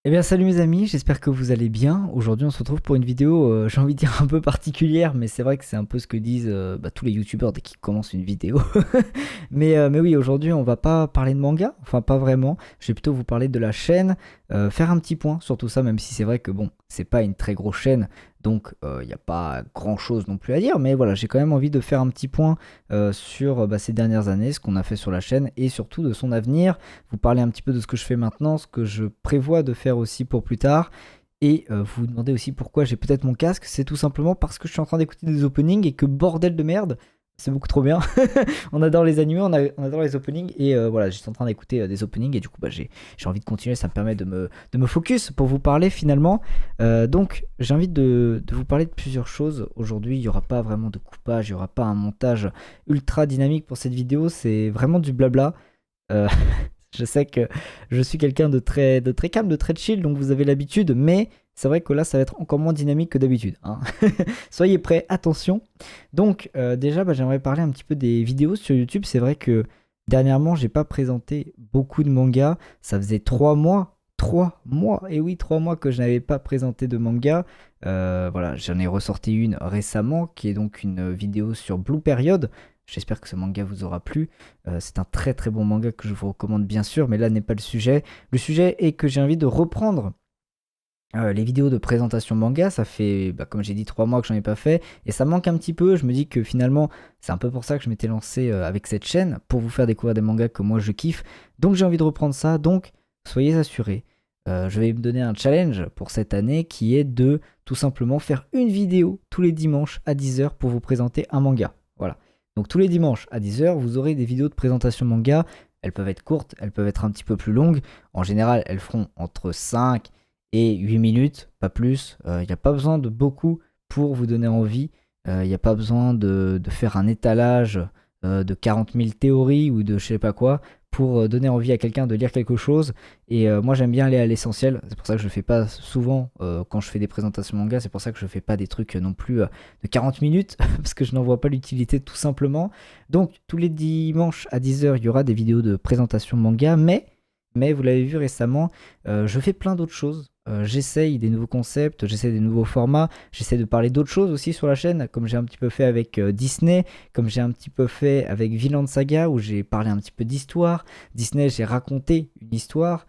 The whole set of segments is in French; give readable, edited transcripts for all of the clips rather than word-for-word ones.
Eh bien salut mes amis, j'espère que vous allez bien. Aujourd'hui on se retrouve pour une vidéo, j'ai envie de dire un peu particulière, mais c'est vrai que c'est un peu ce que disent tous les youtubeurs dès qu'ils commencent une vidéo. Mais oui, aujourd'hui on va pas parler de manga, enfin pas vraiment, je vais plutôt vous parler de la chaîne, faire un petit point sur tout ça, même si c'est vrai que bon, c'est pas une très grosse chaîne, donc il n'y a pas grand chose non plus à dire, mais voilà, j'ai quand même envie de faire un petit point sur ces dernières années, ce qu'on a fait sur la chaîne, et surtout de son avenir, vous parler un petit peu de ce que je fais maintenant, ce que je prévois de faire aussi pour plus tard. Et vous demandez aussi pourquoi j'ai peut-être mon casque. C'est tout simplement parce que je suis en train d'écouter des openings et que bordel de merde, c'est beaucoup trop bien. On adore les animés, on adore les openings. Et voilà, j'étais en train d'écouter des openings et du coup, j'ai envie de continuer. Ça me permet de me focus pour vous parler finalement. Donc, j'ai envie de vous parler de plusieurs choses. Aujourd'hui, il n'y aura pas vraiment de coupage, il n'y aura pas un montage ultra dynamique pour cette vidéo. C'est vraiment du blabla. Euh, je sais que je suis quelqu'un de très calme, de très chill, donc vous avez l'habitude, mais c'est vrai que là, ça va être encore moins dynamique que d'habitude, hein. Soyez prêts, attention. Donc, déjà, j'aimerais parler un petit peu des vidéos sur YouTube. C'est vrai que dernièrement, j'ai pas présenté beaucoup de mangas. Ça faisait 3 mois. 3 mois, et oui, 3 mois que je n'avais pas présenté de manga. Voilà, j'en ai ressorti une récemment, qui est donc une vidéo sur Blue Period. J'espère que ce manga vous aura plu. C'est un très très bon manga que je vous recommande bien sûr, mais là n'est pas le sujet. Le sujet est que j'ai envie de reprendre les vidéos de présentation manga. Ça fait, comme j'ai dit, 3 mois que j'en ai pas fait, et ça manque un petit peu. Je me dis que finalement, c'est un peu pour ça que je m'étais lancé avec cette chaîne, pour vous faire découvrir des mangas que moi je kiffe. Donc j'ai envie de reprendre ça, donc soyez assurés. Je vais me donner un challenge pour cette année qui est de tout simplement faire une vidéo tous les dimanches à 10h pour vous présenter un manga. Voilà. Donc tous les dimanches à 10h, vous aurez des vidéos de présentation manga. Elles peuvent être courtes, elles peuvent être un petit peu plus longues. En général, elles feront entre 5 et 8 minutes, pas plus. Il n'y a pas besoin de beaucoup pour vous donner envie. Il n'y a pas besoin de faire un étalage de 40 000 théories ou de je sais pas quoi pour donner envie à quelqu'un de lire quelque chose. Et moi j'aime bien aller à l'essentiel. C'est pour ça que je ne fais pas souvent quand je fais des présentations manga. C'est pour ça que je ne fais pas des trucs non plus de 40 minutes parce que je n'en vois pas l'utilité tout simplement. Donc tous les dimanches à 10h, il y aura des vidéos de présentation manga, mais vous l'avez vu récemment, je fais plein d'autres choses. J'essaye des nouveaux concepts, j'essaie des nouveaux formats, j'essaie de parler d'autres choses aussi sur la chaîne, comme j'ai un petit peu fait avec Disney, comme j'ai un petit peu fait avec Vinland Saga, où j'ai parlé un petit peu d'histoire. Disney, j'ai raconté une histoire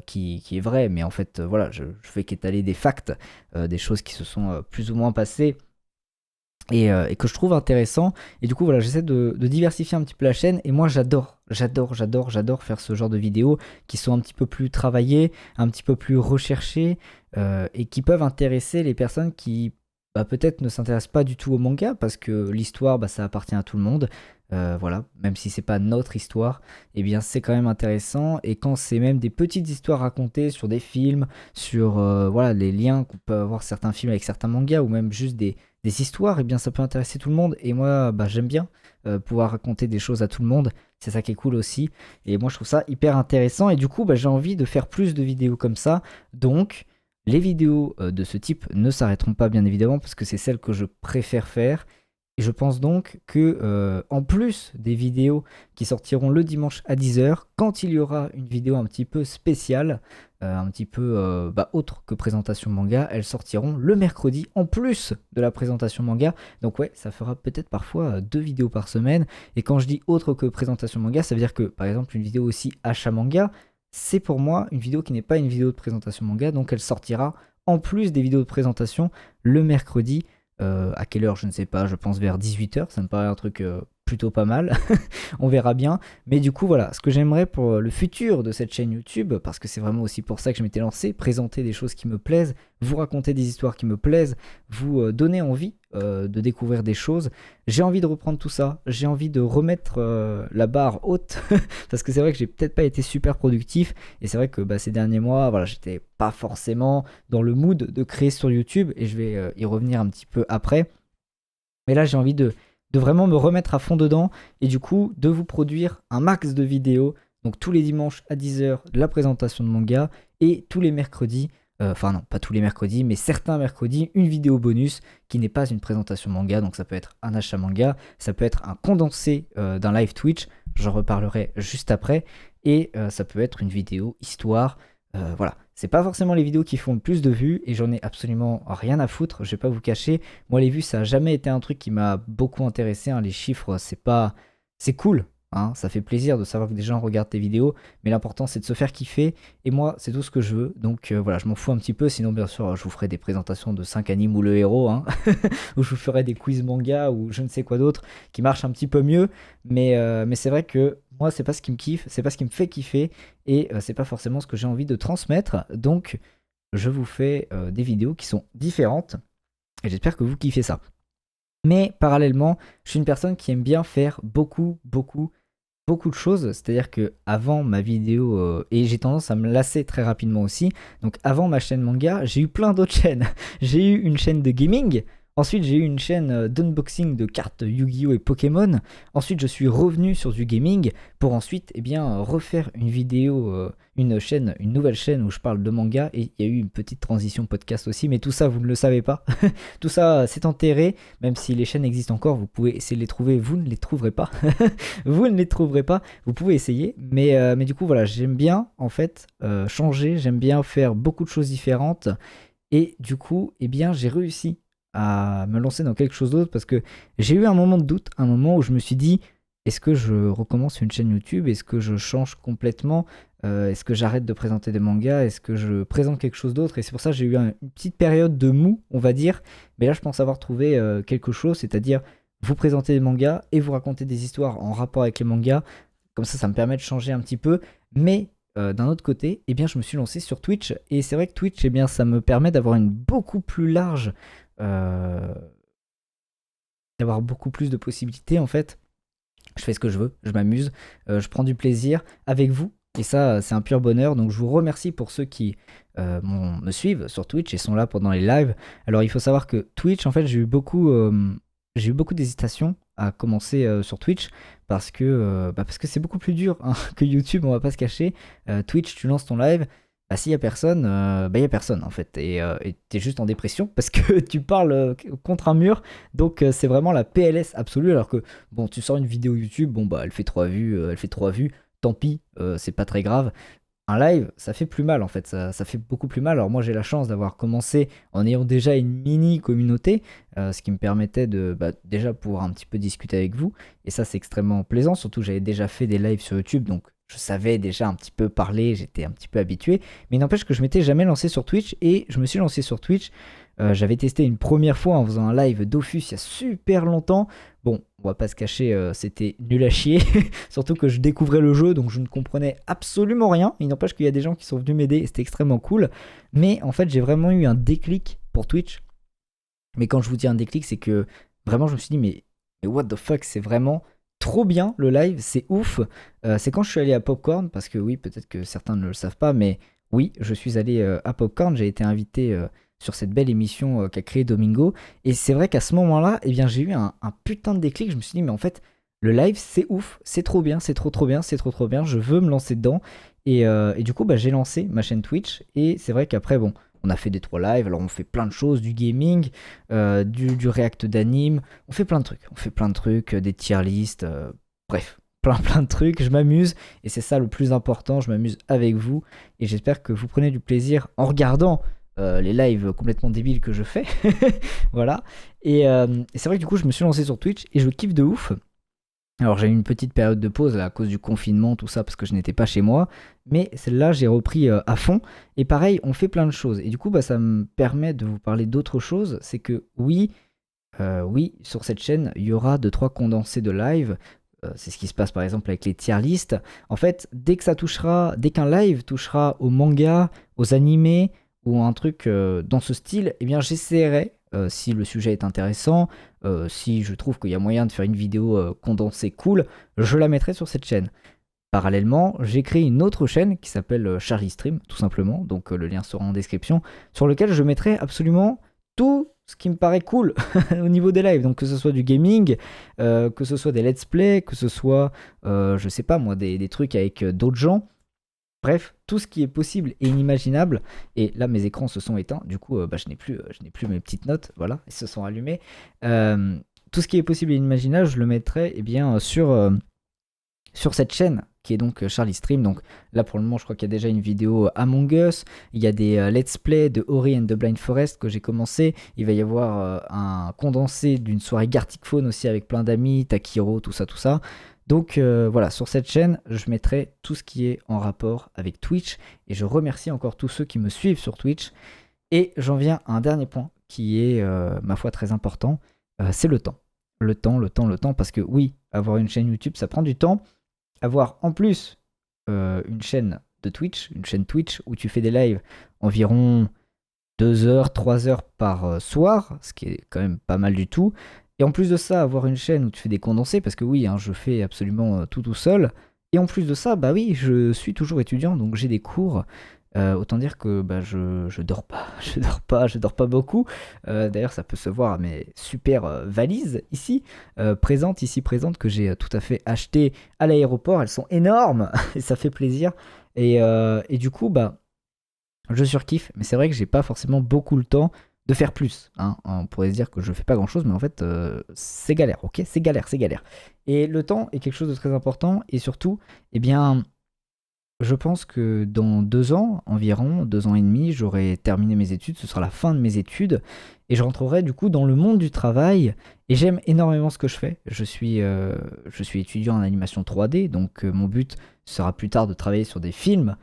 qui est vraie, mais en fait, voilà, je fais qu'étaler des facts, des choses qui se sont plus ou moins passées et que je trouve intéressant. Et du coup, voilà, j'essaie de diversifier un petit peu la chaîne. Et moi, j'adore faire ce genre de vidéos qui sont un petit peu plus travaillées, un petit peu plus recherchées et qui peuvent intéresser les personnes qui peut-être ne s'intéressent pas du tout au manga parce que l'histoire, ça appartient à tout le monde. Voilà, même si c'est pas notre histoire, eh bien c'est quand même intéressant. Et quand c'est même des petites histoires racontées sur des films, sur voilà les liens qu'on peut avoir certains films avec certains mangas ou même juste des histoires, eh bien ça peut intéresser tout le monde. Et moi, j'aime bien pouvoir raconter des choses à tout le monde. C'est ça qui est cool aussi. Et moi, je trouve ça hyper intéressant. Et du coup, j'ai envie de faire plus de vidéos comme ça. Donc, les vidéos de ce type ne s'arrêteront pas, bien évidemment, parce que c'est celles que je préfère faire. Et je pense donc que, en plus des vidéos qui sortiront le dimanche à 10h, quand il y aura une vidéo un petit peu spéciale, un petit peu autre que présentation manga, elles sortiront le mercredi en plus de la présentation manga. Donc ouais, ça fera peut-être parfois 2 vidéos par semaine. Et quand je dis autre que présentation manga, ça veut dire que par exemple une vidéo aussi achat manga, c'est pour moi une vidéo qui n'est pas une vidéo de présentation manga, donc elle sortira en plus des vidéos de présentation le mercredi. À quelle heure, je ne sais pas, je pense vers 18h, ça me paraît un truc plutôt pas mal. On verra bien. Mais du coup, voilà, ce que j'aimerais pour le futur de cette chaîne YouTube, parce que c'est vraiment aussi pour ça que je m'étais lancé, présenter des choses qui me plaisent, vous raconter des histoires qui me plaisent, vous donner envie de découvrir des choses. J'ai envie de reprendre tout ça, j'ai envie de remettre la barre haute, parce que c'est vrai que j'ai peut-être pas été super productif, et c'est vrai que ces derniers mois, voilà, j'étais pas forcément dans le mood de créer sur YouTube, et je vais y revenir un petit peu après. Mais là, j'ai envie de vraiment me remettre à fond dedans et du coup de vous produire un max de vidéos. Donc tous les dimanches à 10h, la présentation de manga et tous les mercredis, enfin non, pas tous les mercredis, mais certains mercredis, une vidéo bonus qui n'est pas une présentation manga. Donc ça peut être un achat manga, ça peut être un condensé d'un live Twitch, j'en reparlerai juste après, et ça peut être une vidéo histoire. Voilà, c'est pas forcément les vidéos qui font le plus de vues et j'en ai absolument rien à foutre, je vais pas vous cacher. Moi, les vues, ça a jamais été un truc qui m'a beaucoup intéressé, hein. Les chiffres, c'est cool, hein. Ça fait plaisir de savoir que des gens regardent tes vidéos, mais l'important c'est de se faire kiffer et moi, c'est tout ce que je veux. Donc voilà, je m'en fous un petit peu. Sinon, bien sûr, je vous ferai des présentations de 5 animes ou le héros, hein, ou je vous ferai des quiz manga ou je ne sais quoi d'autre qui marchent un petit peu mieux. Mais c'est vrai que moi, c'est pas ce qui me kiffe, c'est pas ce qui me fait kiffer et c'est pas forcément ce que j'ai envie de transmettre. Donc, je vous fais des vidéos qui sont différentes et j'espère que vous kiffez ça. Mais parallèlement, je suis une personne qui aime bien faire beaucoup de choses. C'est-à-dire que avant ma vidéo, et j'ai tendance à me lasser très rapidement aussi. Donc avant ma chaîne manga, j'ai eu plein d'autres chaînes. J'ai eu une chaîne de gaming. Ensuite, j'ai eu une chaîne d'unboxing de cartes Yu-Gi-Oh! Et Pokémon. Ensuite, je suis revenu sur du gaming pour ensuite refaire une vidéo, une nouvelle chaîne où je parle de manga. Et il y a eu une petite transition podcast aussi, mais tout ça, vous ne le savez pas. Tout ça, c'est enterré. Même si les chaînes existent encore, vous pouvez essayer de les trouver. Vous ne les trouverez pas. Vous ne les trouverez pas. Vous pouvez essayer. Mais du coup, voilà, j'aime bien en fait changer. J'aime bien faire beaucoup de choses différentes. Et du coup, j'ai réussi à me lancer dans quelque chose d'autre parce que j'ai eu un moment de doute, un moment où je me suis dit est-ce que je recommence une chaîne YouTube, est-ce que je change complètement, est-ce que j'arrête de présenter des mangas, est-ce que je présente quelque chose d'autre, et c'est pour ça que j'ai eu une petite période de mou, on va dire, mais là je pense avoir trouvé quelque chose, c'est-à-dire vous présenter des mangas et vous raconter des histoires en rapport avec les mangas, comme ça me permet de changer un petit peu, mais d'un autre côté, je me suis lancé sur Twitch, et c'est vrai que Twitch, ça me permet d'avoir une beaucoup plus large d'avoir beaucoup plus de possibilités en fait. Je fais ce que je veux, je m'amuse, je prends du plaisir avec vous et ça c'est un pur bonheur. Donc je vous remercie pour ceux qui me suivent sur Twitch et sont là pendant les lives. Alors il faut savoir que Twitch en fait j'ai eu beaucoup d'hésitation à commencer sur Twitch parce que c'est beaucoup plus dur hein, que YouTube, on va pas se cacher. Twitch, tu lances ton live, s'il y a personne, y a personne en fait, et t'es juste en dépression parce que tu parles contre un mur, donc c'est vraiment la PLS absolue. Alors que bon, tu sors une vidéo YouTube, bon elle fait 3 vues, tant pis, c'est pas très grave. Un live, ça fait plus mal en fait, ça fait beaucoup plus mal. Alors moi j'ai la chance d'avoir commencé en ayant déjà une mini communauté, ce qui me permettait de déjà pouvoir un petit peu discuter avec vous, et ça c'est extrêmement plaisant, surtout que j'avais déjà fait des lives sur YouTube, donc je savais déjà un petit peu parler, j'étais un petit peu habitué, mais il n'empêche que je m'étais jamais lancé sur Twitch, et je me suis lancé sur Twitch. J'avais testé une première fois en faisant un live Dofus il y a super longtemps. Bon, on va pas se cacher, c'était nul à chier. Surtout que je découvrais le jeu, donc je ne comprenais absolument rien. Il n'empêche qu'il y a des gens qui sont venus m'aider et c'était extrêmement cool. Mais en fait, j'ai vraiment eu un déclic pour Twitch. Mais quand je vous dis un déclic, c'est que vraiment, je me suis dit, mais what the fuck, c'est vraiment trop bien le live, c'est ouf. C'est quand je suis allé à Popcorn, parce que oui, peut-être que certains ne le savent pas, mais oui, je suis allé à Popcorn, j'ai été invité sur cette belle émission qu'a créé Domingo. Et c'est vrai qu'à ce moment-là, j'ai eu un putain de déclic. Je me suis dit, mais en fait, le live, c'est ouf, c'est trop bien, c'est trop bien, c'est trop bien. Je veux me lancer dedans. Et du coup, j'ai lancé ma chaîne Twitch. Et c'est vrai qu'après, bon, on a fait des 3 lives. Alors, on fait plein de choses, du gaming, du react d'anime. On fait plein de trucs, des tier lists, bref. Plein de trucs, je m'amuse et c'est ça le plus important, je m'amuse avec vous et j'espère que vous prenez du plaisir en regardant les lives complètement débiles que je fais. Voilà. Et c'est vrai que du coup, je me suis lancé sur Twitch et je kiffe de ouf. Alors, j'ai eu une petite période de pause là, à cause du confinement, tout ça, parce que je n'étais pas chez moi. Mais celle-là, j'ai repris à fond. Et pareil, on fait plein de choses. Et du coup, ça me permet de vous parler d'autre chose. C'est que oui, sur cette chaîne, il y aura 2-3 condensés de live. C'est ce qui se passe par exemple avec les tier lists. En fait, dès qu'un live touchera aux mangas, aux animés, ou un truc dans ce style, j'essaierai, si le sujet est intéressant, si je trouve qu'il y a moyen de faire une vidéo condensée cool, je la mettrai sur cette chaîne. Parallèlement, j'ai créé une autre chaîne qui s'appelle Charlie Stream, tout simplement, donc le lien sera en description, sur lequel je mettrai absolument tout ce qui me paraît cool au niveau des lives. Donc que ce soit du gaming, que ce soit des let's play, que ce soit, je sais pas moi, des trucs avec d'autres gens. Bref, tout ce qui est possible et inimaginable. Et là, mes écrans se sont éteints. Du coup, je n'ai plus mes petites notes. Voilà, ils se sont allumés. Tout ce qui est possible et inimaginable, je le mettrai sur cette chaîne qui est donc Charlie Stream. Donc là pour le moment je crois qu'il y a déjà une vidéo Among Us, il y a des let's play de Ori and the Blind Forest que j'ai commencé, il va y avoir un condensé d'une soirée Gartic Phone aussi avec plein d'amis, Takiro, tout ça tout ça. Donc voilà, sur cette chaîne je mettrai tout ce qui est en rapport avec Twitch et je remercie encore tous ceux qui me suivent sur Twitch. Et j'en viens à un dernier point qui est ma foi très important, c'est le temps. Le temps, parce que oui, avoir une chaîne YouTube ça prend du temps. Avoir en plus une chaîne de Twitch, une chaîne Twitch où tu fais des lives environ 2 heures, 3 heures par soir, ce qui est quand même pas mal du tout. Et en plus de ça, avoir une chaîne où tu fais des condensés, parce que oui, hein, je fais absolument tout seul. Et en plus de ça, bah oui, je suis toujours étudiant, donc j'ai des cours. Autant dire que bah, je dors pas, je dors pas beaucoup. D'ailleurs, ça peut se voir à mes super valises ici, présentes, que j'ai tout à fait achetées à l'aéroport. Elles sont énormes et ça fait plaisir. Et du coup, bah, je surkiffe, mais c'est vrai que j'ai pas forcément beaucoup le temps de faire plus. Hein. On pourrait se dire que je fais pas grand chose, mais en fait, c'est galère, ok? C'est galère. Et le temps est quelque chose de très important, et surtout, eh bien. Je pense que dans 2 ans, environ 2 ans et demi, j'aurai terminé mes études, ce sera la fin de mes études, et je rentrerai du coup dans le monde du travail, et j'aime énormément ce que je fais. Je suis étudiant en animation 3D, donc mon but sera plus tard de travailler sur des films,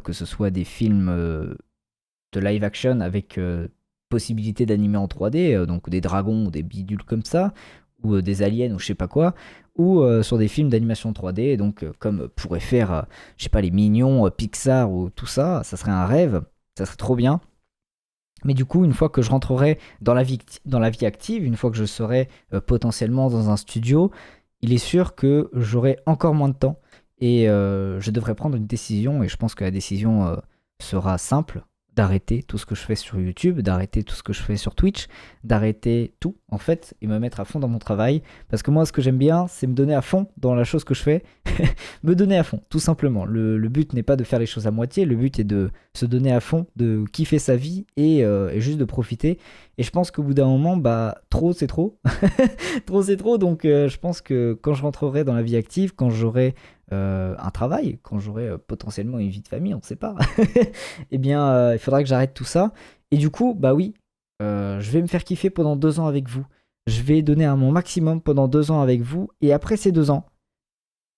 que ce soit des films de live action avec possibilité d'animer en 3D, donc des dragons ou des bidules comme ça, ou des aliens ou je sais pas quoi, ou sur des films d'animation 3D, donc comme pourrait faire, je sais pas, les Mignons, Pixar ou tout ça, ça serait un rêve, ça serait trop bien. Mais du coup, une fois que je rentrerai dans la vie active, une fois que je serai potentiellement dans un studio, il est sûr que j'aurai encore moins de temps et je devrais prendre une décision, et je pense que la décision sera simple, d'arrêter tout ce que je fais sur YouTube, d'arrêter tout ce que je fais sur Twitch, d'arrêter tout en fait et me mettre à fond dans mon travail. Parce que moi, ce que j'aime bien, c'est me donner à fond dans la chose que je fais. Me donner à fond, tout simplement. Le but n'est pas de faire les choses à moitié, le but est de se donner à fond, de kiffer sa vie et juste de profiter. Et je pense qu'au bout d'un moment, bah, trop c'est trop. Trop c'est trop, donc je pense que quand je rentrerai dans la vie active, quand j'aurai un travail, quand j'aurai potentiellement une vie de famille, on ne sait pas, eh bien il faudra que j'arrête tout ça. Et du coup, bah oui, je vais me faire kiffer pendant 2 ans avec vous. Je vais donner à mon maximum pendant 2 ans avec vous. Et après ces 2 ans,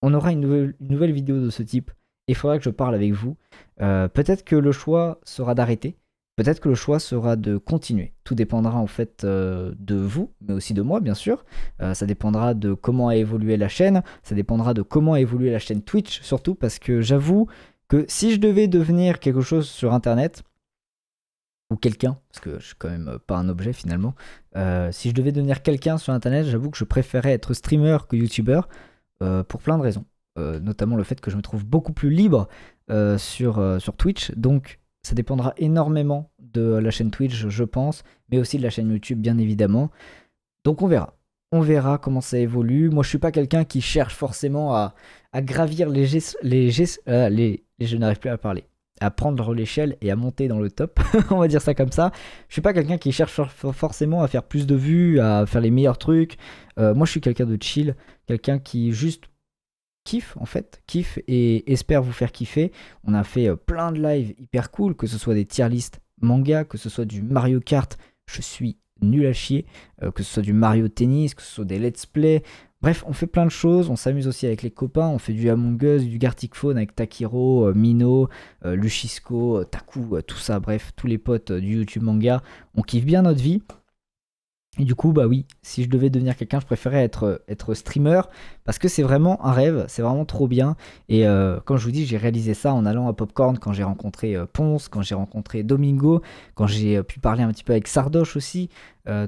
on aura une nouvelle vidéo de ce type. Et il faudra que je parle avec vous. Peut-être que le choix sera d'arrêter. Peut-être que le choix sera de continuer. Tout dépendra en fait de vous, mais aussi de moi bien sûr. Ça dépendra de comment a évolué la chaîne. Ça dépendra de comment a évolué la chaîne Twitch surtout, parce que j'avoue que si je devais devenir quelque chose sur Internet, ou quelqu'un, parce que je suis quand même pas un objet finalement, si je devais devenir quelqu'un sur Internet, j'avoue que je préférais être streamer que YouTuber, pour plein de raisons. Notamment le fait que je me trouve beaucoup plus libre sur Twitch, donc ça dépendra énormément de la chaîne Twitch, je pense, mais aussi de la chaîne YouTube, bien évidemment. Donc on verra. On verra comment ça évolue. Moi, je suis pas quelqu'un qui cherche forcément à gravir je n'arrive plus à parler. À prendre l'échelle et à monter dans le top, on va dire ça comme ça. Je suis pas quelqu'un qui cherche forcément à faire plus de vues, à faire les meilleurs trucs. Moi, je suis quelqu'un de chill, quelqu'un qui juste kiffe en fait, kiffe et espère vous faire kiffer. On a fait plein de lives hyper cool, que ce soit des tier list manga, que ce soit du Mario Kart, je suis nul à chier, que ce soit du Mario Tennis, que ce soit des let's play. Bref, on fait plein de choses, on s'amuse aussi avec les copains, on fait du Among Us, du Gartic Phone avec Takiro, Mino, Lucisco, Taku, tout ça, bref, tous les potes du YouTube manga, on kiffe bien notre vie. Et du coup, bah oui, si je devais devenir quelqu'un, je préférais être streamer, parce que c'est vraiment un rêve, c'est vraiment trop bien. Et comme je vous dis, j'ai réalisé ça en allant à Popcorn, quand j'ai rencontré Ponce, quand j'ai rencontré Domingo, quand j'ai pu parler un petit peu avec Sardoche aussi,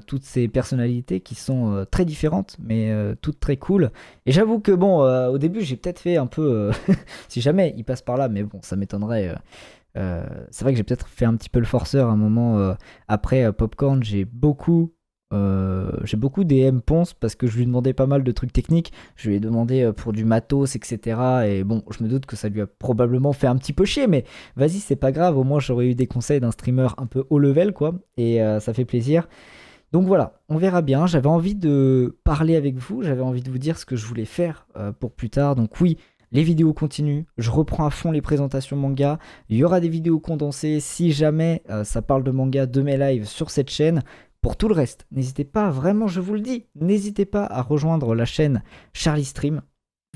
toutes ces personnalités qui sont très différentes, mais toutes très cool. Et j'avoue que bon, au début, j'ai peut-être fait un peu, si jamais il passe par là, mais bon, ça m'étonnerait. C'est vrai que j'ai peut-être fait un petit peu le forceur à un moment. Après Popcorn, j'ai beaucoup DM Ponce parce que je lui demandais pas mal de trucs techniques. Je lui ai demandé pour du matos, etc. Et bon, je me doute que ça lui a probablement fait un petit peu chier, mais vas-y, c'est pas grave. Au moins, j'aurais eu des conseils d'un streamer un peu haut level, quoi. Et ça fait plaisir. Donc voilà, on verra bien. J'avais envie de parler avec vous. J'avais envie de vous dire ce que je voulais faire pour plus tard. Donc oui, les vidéos continuent, je reprends à fond les présentations manga, il y aura des vidéos condensées si jamais ça parle de manga de mes lives sur cette chaîne. Pour tout le reste, n'hésitez pas, vraiment je vous le dis, n'hésitez pas à rejoindre la chaîne Charlie Stream.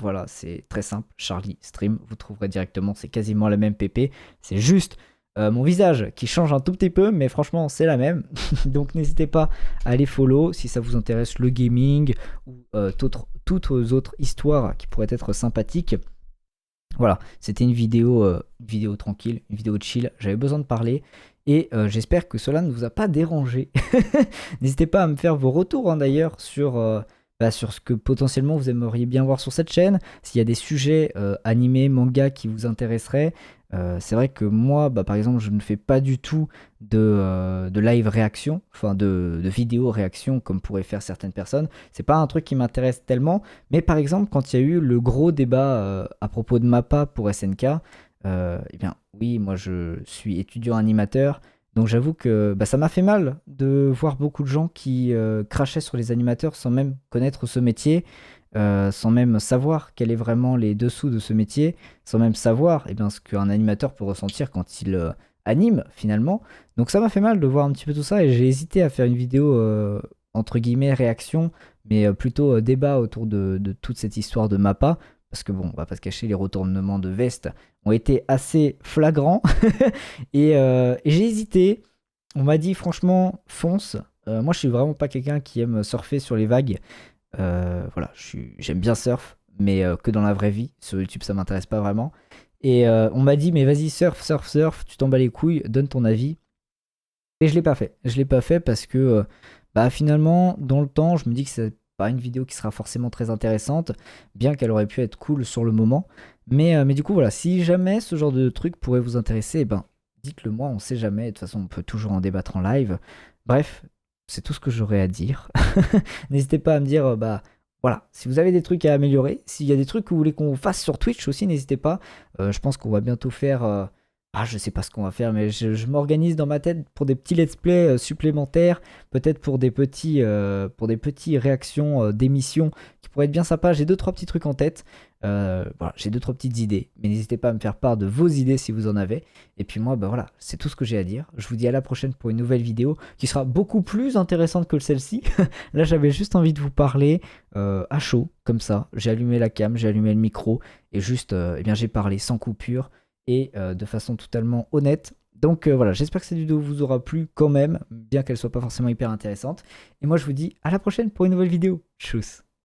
Voilà, c'est très simple, Charlie Stream, vous trouverez directement, c'est quasiment la même PP, c'est juste mon visage qui change un tout petit peu, mais franchement c'est la même. Donc n'hésitez pas à aller follow si ça vous intéresse le gaming ou toutes autres histoires qui pourraient être sympathiques. Voilà, c'était une vidéo tranquille, une vidéo chill, j'avais besoin de parler. Et j'espère que cela ne vous a pas dérangé. N'hésitez pas à me faire vos retours d'ailleurs sur ce que potentiellement vous aimeriez bien voir sur cette chaîne. S'il y a des sujets animés, manga qui vous intéresseraient. C'est vrai que moi, par exemple, je ne fais pas du tout de live réaction, enfin de vidéo réaction comme pourraient faire certaines personnes. C'est pas un truc qui m'intéresse tellement. Mais par exemple, quand il y a eu le gros débat à propos de Mappa pour SNK, eh bien oui, moi je suis étudiant animateur, donc j'avoue que ça m'a fait mal de voir beaucoup de gens qui crachaient sur les animateurs sans même connaître ce métier, sans même savoir quels est vraiment les dessous de ce métier, sans même savoir ce qu'un animateur peut ressentir quand il anime finalement. Donc ça m'a fait mal de voir un petit peu tout ça et j'ai hésité à faire une vidéo entre guillemets réaction, mais plutôt débat autour de toute cette histoire de Mappa. Parce que bon, on va pas se cacher, les retournements de veste ont été assez flagrants. et j'ai hésité. On m'a dit franchement, fonce. Moi, je suis vraiment pas quelqu'un qui aime surfer sur les vagues. Voilà, j'aime bien surf, mais que dans la vraie vie. Sur YouTube, ça m'intéresse pas vraiment. Et on m'a dit, mais vas-y, surf, tu t'en bats les couilles, donne ton avis. Et je l'ai pas fait. Je l'ai pas fait parce que finalement, dans le temps, je me dis que c'est pas une vidéo qui sera forcément très intéressante, bien qu'elle aurait pu être cool sur le moment. Mais du coup, voilà, si jamais ce genre de truc pourrait vous intéresser, dites-le moi, on sait jamais. De toute façon, on peut toujours en débattre en live. Bref, c'est tout ce que j'aurais à dire. N'hésitez pas à me dire, voilà, si vous avez des trucs à améliorer, s'il y a des trucs que vous voulez qu'on fasse sur Twitch aussi, n'hésitez pas. Je pense qu'on va bientôt faire... je sais pas ce qu'on va faire, mais je m'organise dans ma tête pour des petits let's play supplémentaires, peut-être pour des petits réactions d'émissions qui pourraient être bien sympas. J'ai 2-3 petits trucs en tête. Voilà, j'ai 2-3 petites idées, mais n'hésitez pas à me faire part de vos idées si vous en avez. Et puis moi, voilà, c'est tout ce que j'ai à dire. Je vous dis à la prochaine pour une nouvelle vidéo qui sera beaucoup plus intéressante que celle-ci. Là, j'avais juste envie de vous parler à chaud, comme ça. J'ai allumé la cam, j'ai allumé le micro et juste, j'ai parlé sans coupure et de façon totalement honnête. Donc voilà, j'espère que cette vidéo vous aura plu quand même, bien qu'elle soit pas forcément hyper intéressante. Et moi je vous dis à la prochaine pour une nouvelle vidéo. Tchuss.